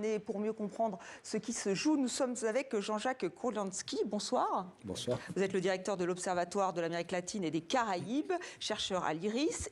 Et pour mieux comprendre ce qui se joue, nous sommes avec Jean-Jacques Kurlansky. Bonsoir. Bonsoir. Vous êtes le directeur de l'Observatoire de l'Amérique latine et des Caraïbes, chercheur à l'IRIS.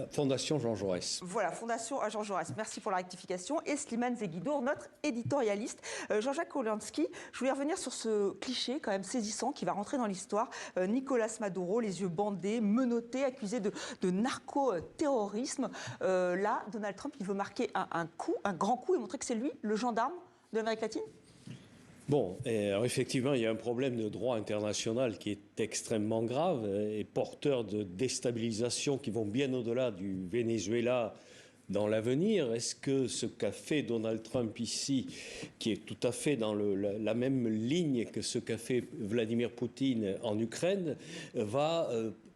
Fondation Jean Jaurès. Voilà, Fondation Jean Jaurès. Merci pour la rectification. Et Slimane Zeguidour, notre éditorialiste. Jean-Jacques Kurlansky, je voulais revenir sur ce cliché quand même saisissant qui va rentrer dans l'histoire. Nicolas Maduro, les yeux bandés, menotté, accusé de narco-terrorisme. Là, Donald Trump, il veut marquer un coup, un grand coup et montrer que c'est lui, le gendarme de l'Amérique latine? Bon, alors effectivement, il y a un problème de droit international qui est extrêmement grave et porteur de déstabilisation qui vont bien au-delà du Venezuela dans l'avenir. Est-ce que ce qu'a fait Donald Trump ici, qui est tout à fait dans la même ligne que ce qu'a fait Vladimir Poutine en Ukraine, va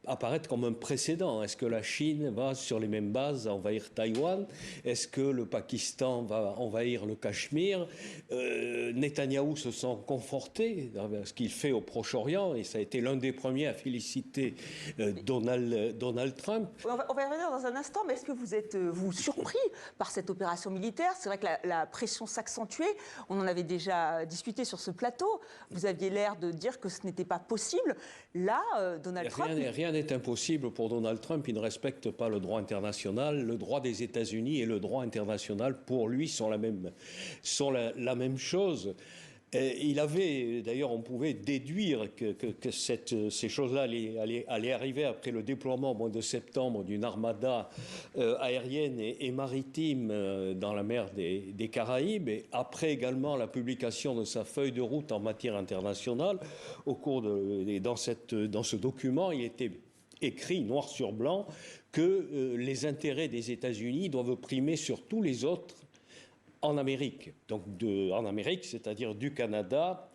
apparaître comme un précédent? Est-ce que la Chine va, sur les mêmes bases, envahir Taïwan? Est-ce que le Pakistan va envahir le Cachemire? Netanyahou se sent conforté dans ce qu'il fait au Proche-Orient, et ça a été l'un des premiers à féliciter Donald Trump. On va y revenir dans un instant, mais est-ce que vous êtes surpris par cette opération militaire? C'est vrai que la pression s'accentuait. On en avait déjà discuté sur ce plateau. Vous aviez l'air de dire que ce n'était pas possible. Là, Donald Trump... Rien n'est impossible pour Donald Trump. Il ne respecte pas le droit international. Le droit des États-Unis et le droit international, pour lui, sont la même chose. Il avait, d'ailleurs, on pouvait déduire que ces choses-là allaient arriver après le déploiement au mois de septembre d'une armada aérienne et maritime dans la mer des Caraïbes, et après également la publication de sa feuille de route en matière internationale. Dans ce document, il était écrit noir sur blanc que les intérêts des États-Unis doivent primer sur tous les autres en Amérique. Donc en Amérique, c'est-à-dire du Canada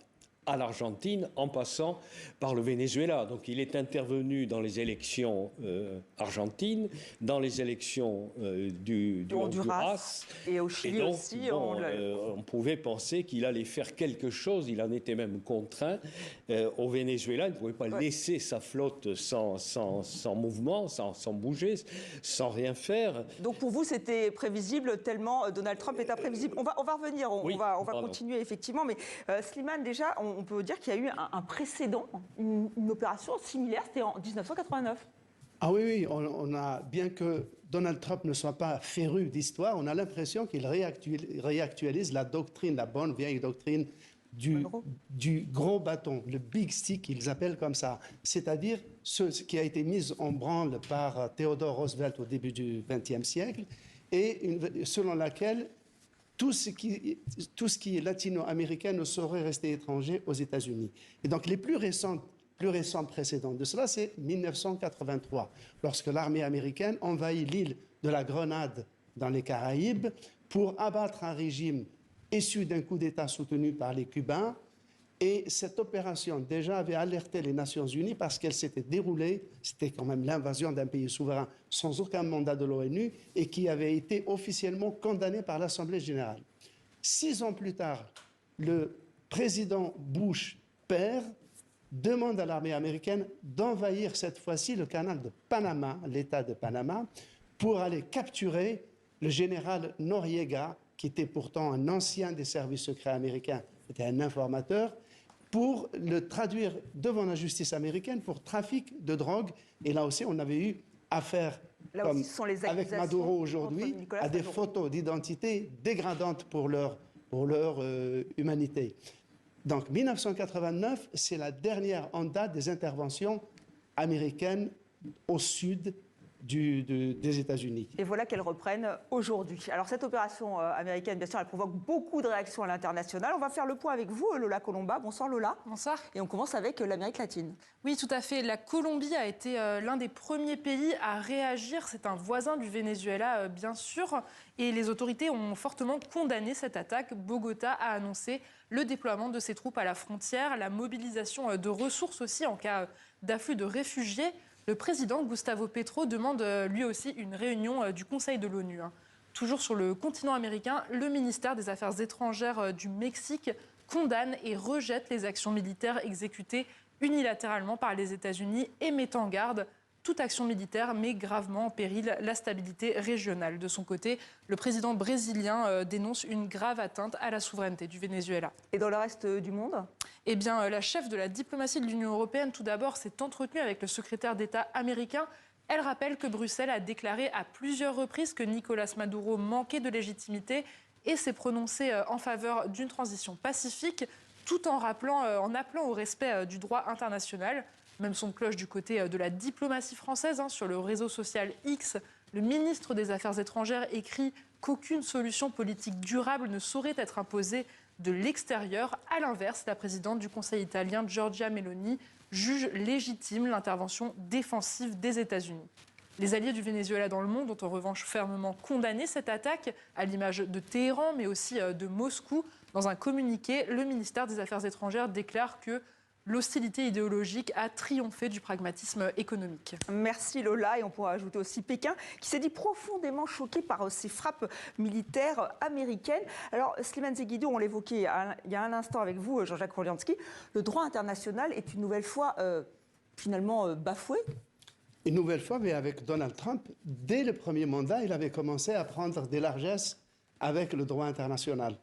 à l'Argentine, en passant par le Venezuela. Donc il est intervenu dans les élections argentines, dans les élections du Honduras. Et au Chili donc, aussi. On pouvait penser qu'il allait faire quelque chose, il en était même contraint. Au Venezuela, il ne pouvait pas laisser sa flotte sans mouvement, sans bouger, sans rien faire. Donc pour vous, c'était prévisible tellement Donald Trump est imprévisible. On va revenir, on va continuer effectivement. Mais Slimane, déjà, on peut dire qu'il y a eu un précédent, une opération similaire, c'était en 1989. Ah oui, on a, bien que Donald Trump ne soit pas féru d'histoire, on a l'impression qu'il réactualise la doctrine, la bonne vieille doctrine du gros bâton, le big stick, ils appellent comme ça. C'est-à-dire ce qui a été mis en branle par Theodore Roosevelt au début du XXe siècle, et selon laquelle tout ce qui est latino-américain ne saurait rester étranger aux États-Unis. Et donc les plus récents précédents de cela, c'est 1983, lorsque l'armée américaine envahit l'île de la Grenade dans les Caraïbes pour abattre un régime issu d'un coup d'État soutenu par les Cubains. Et cette opération déjà avait alerté les Nations Unies parce qu'elle s'était déroulée, c'était quand même l'invasion d'un pays souverain sans aucun mandat de l'ONU et qui avait été officiellement condamné par l'Assemblée générale. 6 ans plus tard, le président Bush père demande à l'armée américaine d'envahir cette fois-ci le canal de Panama, l'État de Panama, pour aller capturer le général Noriega, qui était pourtant un ancien des services secrets américains, c'était un informateur, pour le traduire devant la justice américaine pour trafic de drogue. Et là aussi, on avait eu affaire, comme avec Maduro aujourd'hui, à des photos d'identité dégradantes pour leur humanité. Donc 1989, c'est la dernière en date des interventions américaines au sud des États-Unis. Et voilà qu'elles reprennent aujourd'hui. Alors cette opération américaine, bien sûr, elle provoque beaucoup de réactions à l'international. On va faire le point avec vous, Lola Colomba. Bonsoir Lola. Bonsoir. Et on commence avec l'Amérique latine. Oui, tout à fait. La Colombie a été l'un des premiers pays à réagir. C'est un voisin du Venezuela, bien sûr. Et les autorités ont fortement condamné cette attaque. Bogota a annoncé le déploiement de ses troupes à la frontière, la mobilisation de ressources aussi en cas d'afflux de réfugiés. Le président Gustavo Petro demande lui aussi une réunion du Conseil de l'ONU. Toujours sur le continent américain, le ministère des Affaires étrangères du Mexique condamne et rejette les actions militaires exécutées unilatéralement par les États-Unis et met en garde toute action militaire met gravement en péril la stabilité régionale. De son côté, le président brésilien dénonce une grave atteinte à la souveraineté du Venezuela. Et dans le reste du monde ? Eh bien, la chef de la diplomatie de l'Union européenne, tout d'abord, s'est entretenue avec le secrétaire d'État américain. Elle rappelle que Bruxelles a déclaré à plusieurs reprises que Nicolás Maduro manquait de légitimité et s'est prononcée en faveur d'une transition pacifique, tout en appelant au respect du droit international. Même son de cloche du côté de la diplomatie française. Sur le réseau social X, le ministre des Affaires étrangères écrit qu'aucune solution politique durable ne saurait être imposée de l'extérieur. À l'inverse, la présidente du Conseil italien, Giorgia Meloni, juge légitime l'intervention défensive des États-Unis. Les alliés du Venezuela dans le monde ont en revanche fermement condamné cette attaque, à l'image de Téhéran, mais aussi de Moscou. Dans un communiqué, le ministère des Affaires étrangères déclare que l'hostilité idéologique a triomphé du pragmatisme économique. Merci Lola, et on pourra ajouter aussi Pékin, qui s'est dit profondément choqué par ces frappes militaires américaines. Alors Slimane Zeguidour, on l'évoquait il y a un instant avec vous, Jean-Jacques Orlianski, le droit international est une nouvelle fois finalement bafoué. Une nouvelle fois, mais avec Donald Trump, dès le premier mandat, il avait commencé à prendre des largesses avec le droit international.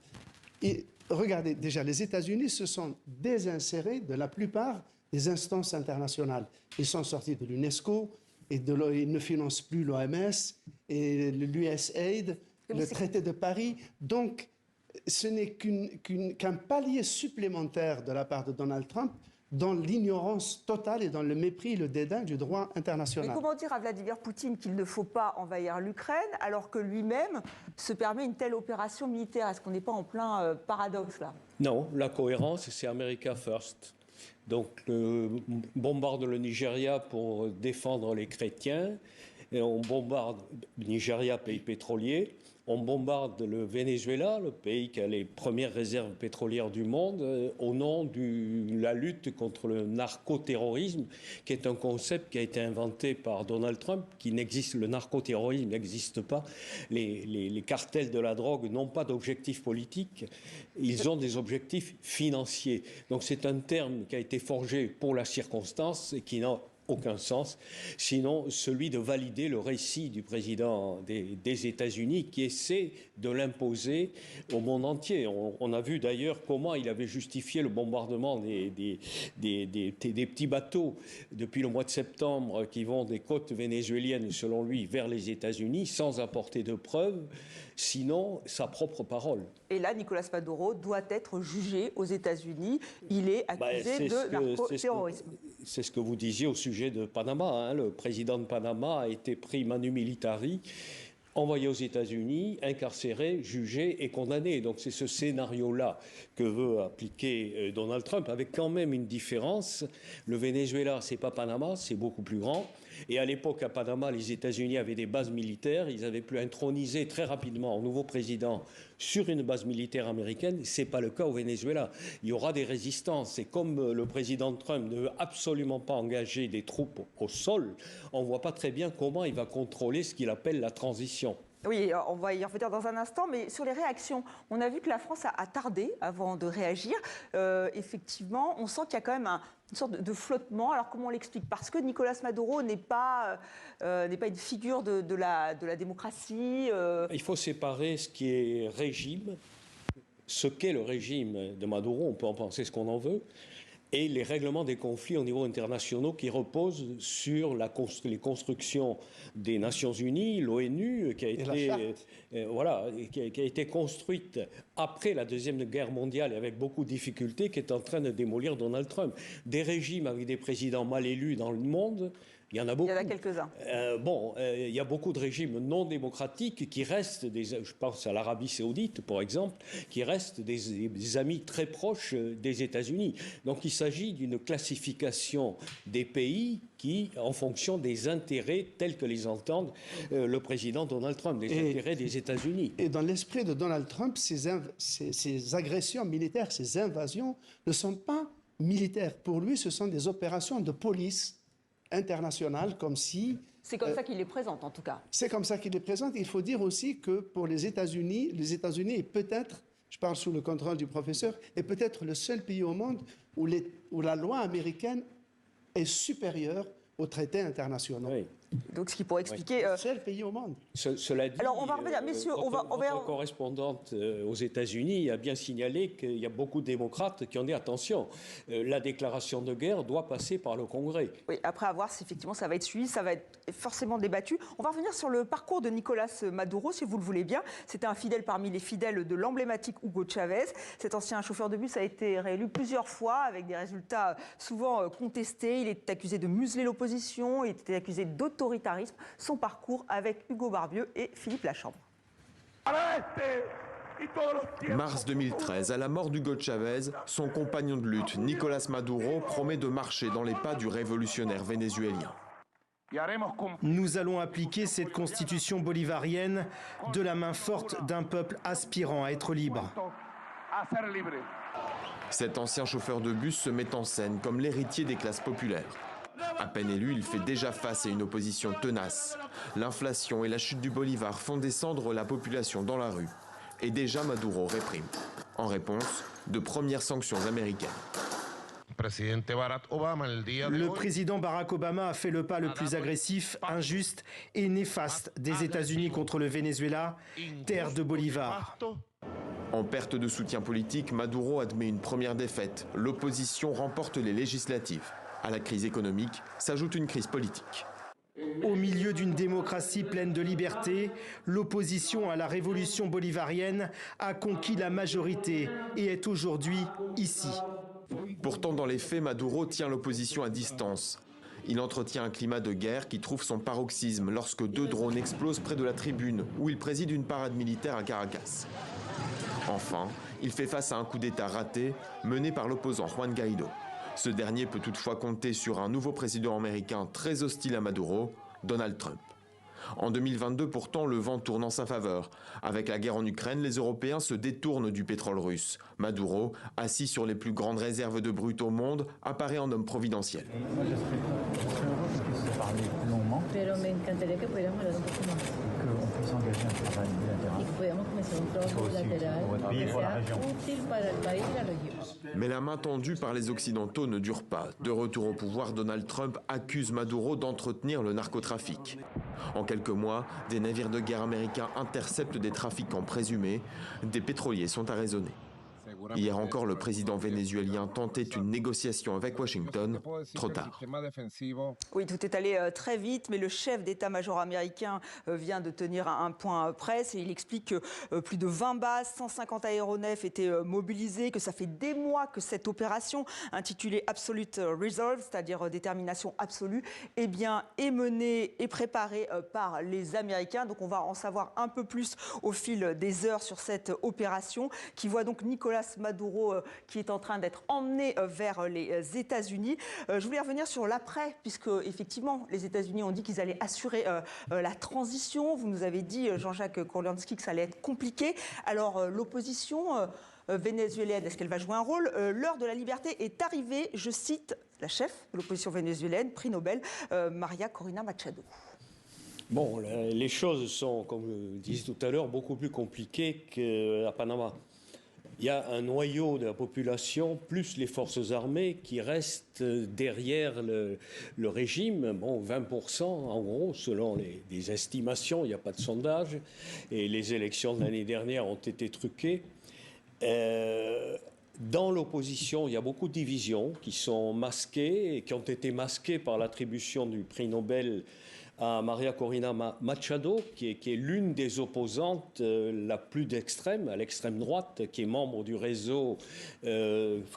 Et regardez, déjà, les États-Unis se sont désinsérés de la plupart des instances internationales. Ils sont sortis de l'UNESCO, et ils ne financent plus l'OMS, et l'USAID, le traité de Paris. Donc, ce n'est qu'un palier supplémentaire de la part de Donald Trump dans l'ignorance totale et dans le mépris et le dédain du droit international. Mais comment dire à Vladimir Poutine qu'il ne faut pas envahir l'Ukraine alors que lui-même se permet une telle opération militaire? Est-ce qu'on n'est pas en plein paradoxe là? Non, la cohérence, c'est America First. Donc, on bombarde le Nigeria pour défendre les chrétiens, et on bombarde le Nigeria, pays pétrolier. On bombarde le Venezuela, le pays qui a les premières réserves pétrolières du monde, au nom de la lutte contre le narcoterrorisme, qui est un concept qui a été inventé par Donald Trump, le narcoterrorisme n'existe pas. Les cartels de la drogue n'ont pas d'objectifs politiques, ils ont des objectifs financiers. Donc c'est un terme qui a été forgé pour la circonstance et qui n'a aucun sens, sinon celui de valider le récit du président des États-Unis qui essaie de l'imposer au monde entier. On a vu d'ailleurs comment il avait justifié le bombardement des petits bateaux depuis le mois de septembre qui vont des côtes vénézuéliennes, selon lui, vers les États-Unis sans apporter de preuves, sinon sa propre parole. Et là, Nicolás Maduro doit être jugé aux États-Unis. Il est accusé de narcoterrorisme. C'est ce que vous disiez au sujet de Panama. Le président de Panama a été pris manu militari, envoyé aux États-Unis, incarcéré, jugé et condamné. Donc c'est ce scénario-là que veut appliquer Donald Trump, avec quand même une différence. Le Venezuela, c'est pas Panama, c'est beaucoup plus grand. Et à l'époque, à Panama, les États-Unis avaient des bases militaires. Ils avaient pu introniser très rapidement un nouveau président sur une base militaire américaine. Ce n'est pas le cas au Venezuela. Il y aura des résistances. Et comme le président Trump ne veut absolument pas engager des troupes au sol, on ne voit pas très bien comment il va contrôler ce qu'il appelle la transition. Oui, on va y revenir dans un instant, mais sur les réactions, on a vu que la France a tardé avant de réagir. Effectivement, on sent qu'il y a quand même une sorte de flottement. Alors comment on l'explique? Parce que Nicolás Maduro n'est pas une figure de la démocratie. Il faut séparer ce qui est régime, ce qu'est le régime de Maduro, on peut en penser ce qu'on en veut, et les règlements des conflits au niveau international qui reposent sur les constructions des Nations Unies, l'ONU, qui a été construite après la Deuxième Guerre mondiale et avec beaucoup de difficultés, qui est en train de démolir Donald Trump. Des régimes avec des présidents mal élus dans le monde, il y en a beaucoup. Il y en a quelques-uns. Il y a beaucoup de régimes non démocratiques qui restent, je pense à l'Arabie Saoudite, par exemple, qui restent des amis très proches des États-Unis. Donc il s'agit d'une classification des pays qui, en fonction des intérêts tels que les entendent le président Donald Trump, des intérêts des États-Unis. Et dans l'esprit de Donald Trump, ces agressions militaires, ces invasions ne sont pas militaires. Pour lui, ce sont des opérations de police internationale, comme si... C'est comme ça qu'il les présente, en tout cas. C'est comme ça qu'il les présente. Il faut dire aussi que pour les États-Unis est peut-être, je parle sous le contrôle du professeur, est peut-être le seul pays au monde où la loi américaine est supérieure aux traités internationaux. Oui. Donc, ce qui pourrait expliquer... Le seul pays au monde. Cela dit, Alors, on va revenir, messieurs, votre correspondante aux États-Unis a bien signalé qu'il y a beaucoup de démocrates qui ont dit attention, la déclaration de guerre doit passer par le Congrès. Oui, après à voir si effectivement ça va être suivi, ça va être forcément débattu. On va revenir sur le parcours de Nicolas Maduro, si vous le voulez bien. C'était un fidèle parmi les fidèles de l'emblématique Hugo Chavez. Cet ancien chauffeur de bus a été réélu plusieurs fois avec des résultats souvent contestés. Il était accusé de museler l'opposition, il était accusé d'autoritarisme. Son parcours avec Hugo Barbieux et Philippe Lachambre. Mars 2013, à la mort d'Hugo Chavez, son compagnon de lutte, Nicolas Maduro, promet de marcher dans les pas du révolutionnaire vénézuélien. Nous allons appliquer cette constitution bolivarienne de la main forte d'un peuple aspirant à être libre. Cet ancien chauffeur de bus se met en scène comme l'héritier des classes populaires. À peine élu, il fait déjà face à une opposition tenace. L'inflation et la chute du bolivar font descendre la population dans la rue. Et déjà Maduro réprime. En réponse, de premières sanctions américaines. Le président Barack Obama a fait le pas le plus agressif, injuste et néfaste des États-Unis contre le Venezuela, terre de Bolivar. En perte de soutien politique, Maduro admet une première défaite. L'opposition remporte les législatives. À la crise économique s'ajoute une crise politique. Au milieu d'une démocratie pleine de liberté, l'opposition à la révolution bolivarienne a conquis la majorité et est aujourd'hui ici. Pourtant, dans les faits, Maduro tient l'opposition à distance. Il entretient un climat de guerre qui trouve son paroxysme lorsque 2 drones explosent près de la tribune où il préside une parade militaire à Caracas. Enfin, il fait face à un coup d'État raté mené par l'opposant Juan Guaidó. Ce dernier peut toutefois compter sur un nouveau président américain très hostile à Maduro, Donald Trump. En 2022, pourtant, le vent tourne en sa faveur. Avec la guerre en Ukraine, les Européens se détournent du pétrole russe. Maduro, assis sur les plus grandes réserves de brut au monde, apparaît en homme providentiel. Moi, je serais très heureux qu'on puisse se parler plus longuement. Pero me encantaría que pudiéramos hablar un poco más. Qu'on puisse engager un travail bilatéral. Y que pudiéramos comenzar un trabajo bilateral pour votre pays, que pour la sea région. útil para el país y la región. Mais la main tendue par les Occidentaux ne dure pas. De retour au pouvoir, Donald Trump accuse Maduro d'entretenir le narcotrafic. En quelques mois, des navires de guerre américains interceptent des trafiquants présumés. Des pétroliers sont arraisonnés. Hier encore, le président vénézuélien tentait une négociation avec Washington. Trop tard. Oui, tout est allé très vite, mais le chef d'état-major américain vient de tenir un point presse et il explique que plus de 20 bases, 150 aéronefs étaient mobilisés, que ça fait des mois que cette opération intitulée Absolute Resolve, c'est-à-dire détermination absolue, est menée et préparée par les Américains. Donc on va en savoir un peu plus au fil des heures sur cette opération qui voit donc Nicolas Maduro qui est en train d'être emmené vers les États-Unis. Je voulais revenir sur l'après, puisque effectivement les États-Unis ont dit qu'ils allaient assurer la transition. Vous nous avez dit, Jean-Jacques Kurlansky, que ça allait être compliqué. Alors l'opposition vénézuélienne, est-ce qu'elle va jouer un rôle? L'heure de la liberté est arrivée, je cite la chef de l'opposition vénézuélienne, prix Nobel, Maria Corina Machado. Bon, les choses sont, comme je disais tout à l'heure, beaucoup plus compliquées qu'à Panama. Il y a un noyau de la population, plus les forces armées, qui restent derrière le régime. Bon, 20% en gros, selon les estimations, il n'y a pas de sondage. Et les élections de l'année dernière ont été truquées. Dans l'opposition, il y a beaucoup de divisions qui sont masquées et qui ont été masquées par l'attribution du prix Nobel à Maria Corina Machado, qui est l'une des opposantes la plus d'extrême, à l'extrême droite, qui est membre du réseau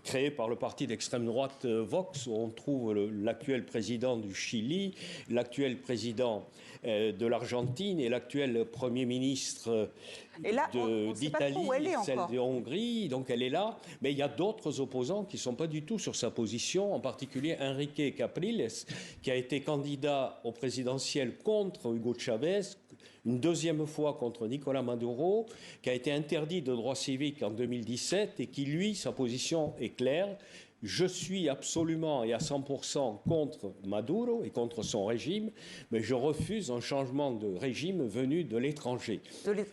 créé par le parti d'extrême droite Vox, où on trouve l'actuel président du Chili, l'actuel président de l'Argentine et l'actuel Premier ministre d'Italie, celle de Hongrie, donc elle est là. Mais il y a d'autres opposants qui ne sont pas du tout sur sa position, en particulier Enrique Capriles, qui a été candidat au présidentiel contre Hugo Chavez, une deuxième fois contre Nicolas Maduro, qui a été interdit de droits civiques en 2017 et qui, lui, sa position est claire. je suis absolument et à 100% contre Maduro et contre son régime, mais je refuse un changement de régime venu de l'étranger.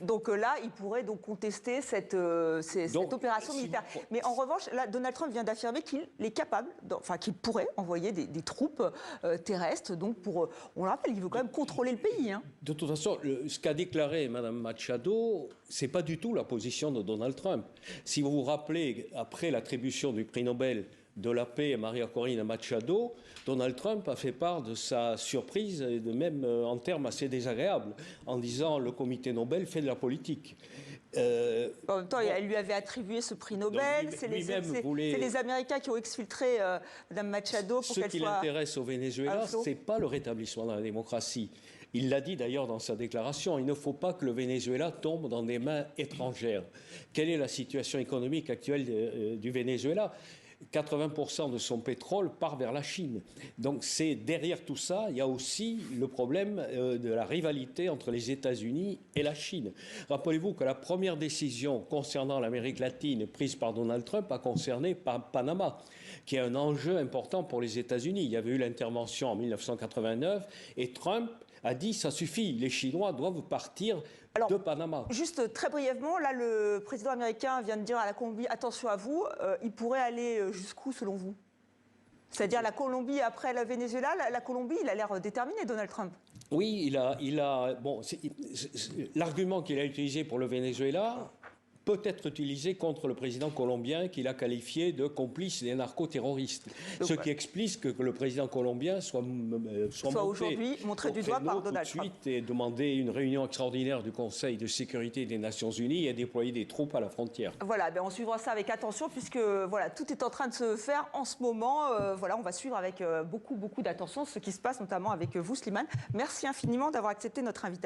Donc là, il pourrait donc contester cette opération militaire. Mais en revanche, là, Donald Trump vient d'affirmer qu'il est capable, qu'il pourrait envoyer des troupes terrestres. Donc on le rappelle, il veut quand même contrôler le pays. Hein. De toute façon, ce qu'a déclaré Mme Machado, c'est pas du tout la position de Donald Trump. Si vous vous rappelez, après l'attribution du prix Nobel de la paix à Maria Corina Machado, Donald Trump a fait part de sa surprise, et même en termes assez désagréables, en disant le comité Nobel fait de la politique. En même temps, elle lui avait attribué ce prix Nobel. C'est les Américains qui ont exfiltré Mme Machado pour qu'elle soit... Ce qui l'intéresse au Venezuela, ce n'est pas le rétablissement de la démocratie. Il l'a dit d'ailleurs dans sa déclaration, il ne faut pas que le Venezuela tombe dans des mains étrangères. Quelle est la situation économique actuelle du Venezuela ? 80% de son pétrole part vers la Chine. Donc derrière tout ça, il y a aussi le problème de la rivalité entre les États-Unis et la Chine. Rappelez-vous que la première décision concernant l'Amérique latine prise par Donald Trump a concerné Panama, qui est un enjeu important pour les États-Unis. Il y avait eu l'intervention en 1989 et Trump a dit ça suffit, les Chinois doivent partir de Panama. Juste très brièvement, là le président américain vient de dire à la Colombie attention à vous, il pourrait aller jusqu'où selon vous? C'est-à-dire la Colombie après le Venezuela, la Colombie, il a l'air déterminé, Donald Trump. Oui, l'argument qu'il a utilisé pour le Venezuela peut être utilisé contre le président colombien qu'il a qualifié de complice des narcoterroristes. Ce qui explique que le président colombien soit aujourd'hui montré du doigt par Donald Trump. Et demander une réunion extraordinaire du Conseil de sécurité des Nations Unies et déployer des troupes à la frontière. Voilà, on suivra ça avec attention puisque tout est en train de se faire en ce moment. On va suivre avec beaucoup d'attention ce qui se passe notamment avec vous, Slimane. Merci infiniment d'avoir accepté notre invitation.